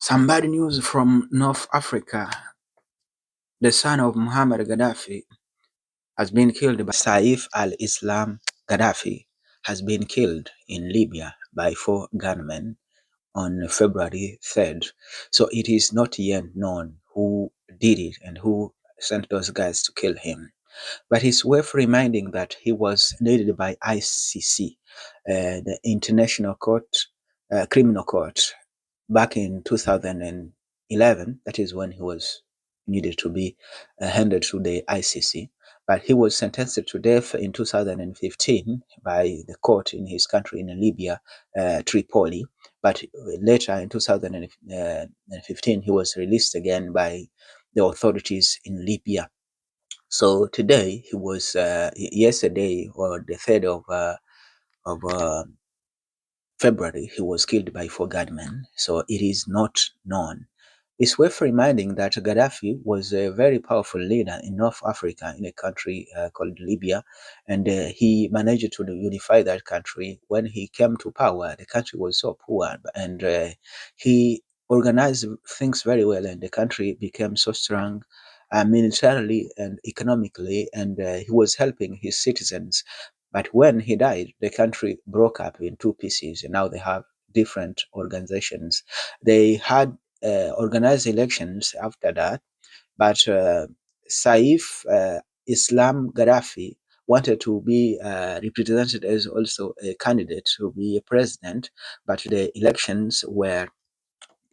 Some bad news from North Africa. The son of Muhammad Gaddafi has been killed by Saif al-Islam Gaddafi has been killed in Libya by four gunmen on February 3rd. So it is not yet known who did it and who sent those guys to kill him. But it's worth reminding that he was needed by ICC, the International Criminal Court, back in 2011. That is when he was needed to be handed to the ICC. But he was sentenced to death in 2015 by the court in his country in Libya, Tripoli. But later in 2015, he was released again by the authorities in Libya. So today he was yesterday, or the 3rd of February, he was killed by four gunmen. So it is not known. It's worth reminding that Gaddafi was a very powerful leader in North Africa, in a country called Libya, and he managed to unify that country. When he came to power, the country was so poor, and he organized things very well, and the country became so strong militarily and economically, and he was helping his citizens. But when he died, the country broke up in two pieces, and now they have different organizations. They had organized elections after that, but Saif Islam Gaddafi wanted to be represented as also a candidate to be a president, but the elections were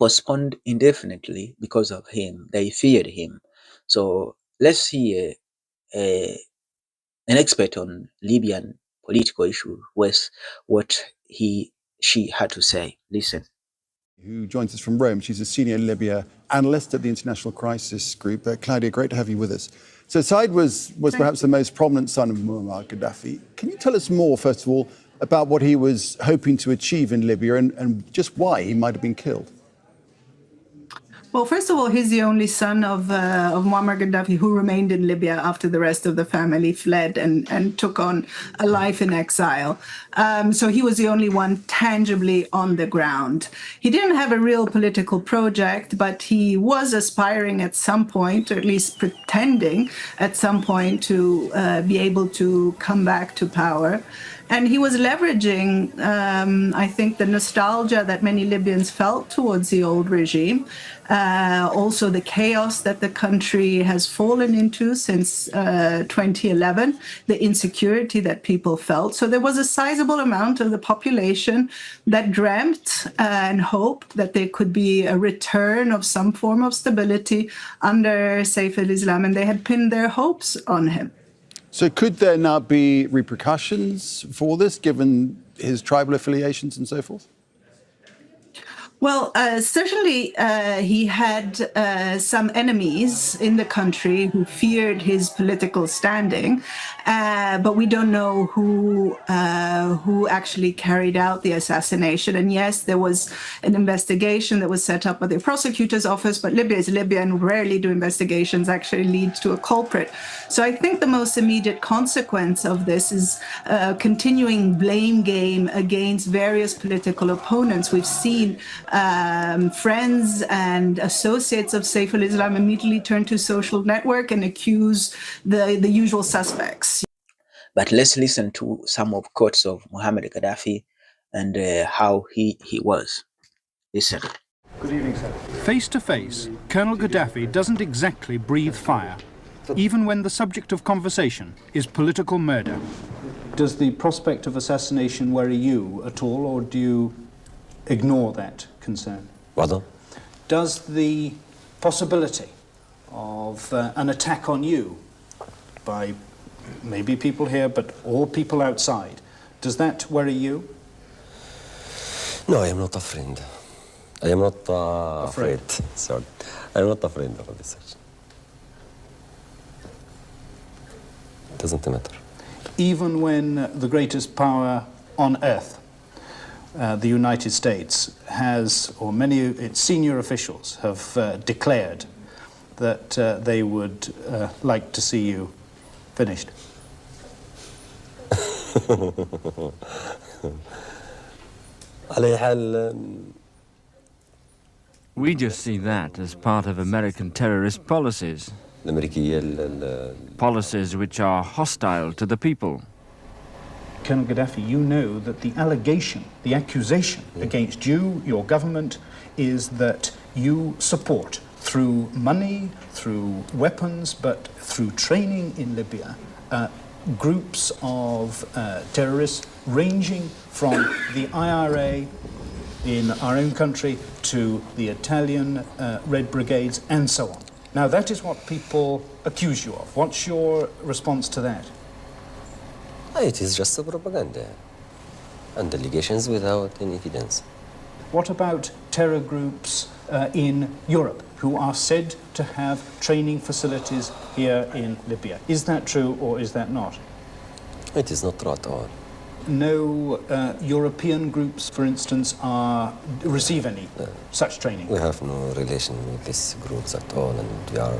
postponed indefinitely because of him. They feared him. So let's see an expert on Libyan political issue was what she had to say. Listen. Who joins us from Rome. She's a senior Libya analyst at the International Crisis Group. Claudia, great to have you with us. So Said was perhaps the most prominent son of Muammar Gaddafi. Can you tell us more, first of all, about what he was hoping to achieve in Libya and just why he might have been killed? Well, first of all, he's the only son of Muammar Gaddafi who remained in Libya after the rest of the family fled and took on a life in exile. So he was the only one tangibly on the ground. He didn't have a real political project, but he was aspiring at some point, or at least pretending at some point, to be able to come back to power. And he was leveraging, I think, the nostalgia that many Libyans felt towards the old regime, also the chaos that the country has fallen into since 2011, the insecurity that people felt. So there was a sizable amount of the population that dreamt and hoped that there could be a return of some form of stability under Saif al-Islam, and they had pinned their hopes on him. So could there now be repercussions for this, given his tribal affiliations and so forth? Well, certainly he had some enemies in the country who feared his political standing, but we don't know who actually carried out the assassination. And yes, there was an investigation that was set up by the prosecutor's office, but Libya is Libya, and rarely do investigations actually lead to a culprit. So I think the most immediate consequence of this is a continuing blame game against various political opponents. We've seen friends and associates of Saif al-Islam immediately turn to social network and accuse the usual suspects. But let's listen to some of quotes of Muhammad Gaddafi and how he was. Listen. Good evening, sir. Face to face, Colonel Gaddafi doesn't exactly breathe fire, even when the subject of conversation is political murder. Does the prospect of assassination worry you at all, or do you ignore that concern? Pardon? Does the possibility of an attack on you by maybe people here, but all people outside, does that worry you? No, I am not afraid. I am not afraid. Sorry. I am not afraid of this action. It doesn't matter. Even when the greatest power on earth, the United States, has, or many of its senior officials have declared that they would like to see you finished. على حال We just see that as part of American terrorist policies, policies which are hostile to the people. Colonel Gaddafi, you know that the allegation, the accusation against you, your government, is that you support, through money, through weapons, but through training in Libya, groups of terrorists ranging from the IRA in our own country to the Italian Red Brigades and so on. Now, that is what people accuse you of. What's your response to that? It is just a propaganda and allegations without any evidence. What about terror groups in Europe who are said to have training facilities here in Libya? Is that true or is that not? It is not true at all. No European groups, for instance, receive any such training? We have no relation with these groups at all, and we are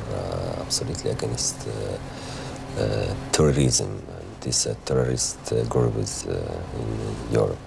absolutely against terrorism. This terrorist group is in Europe.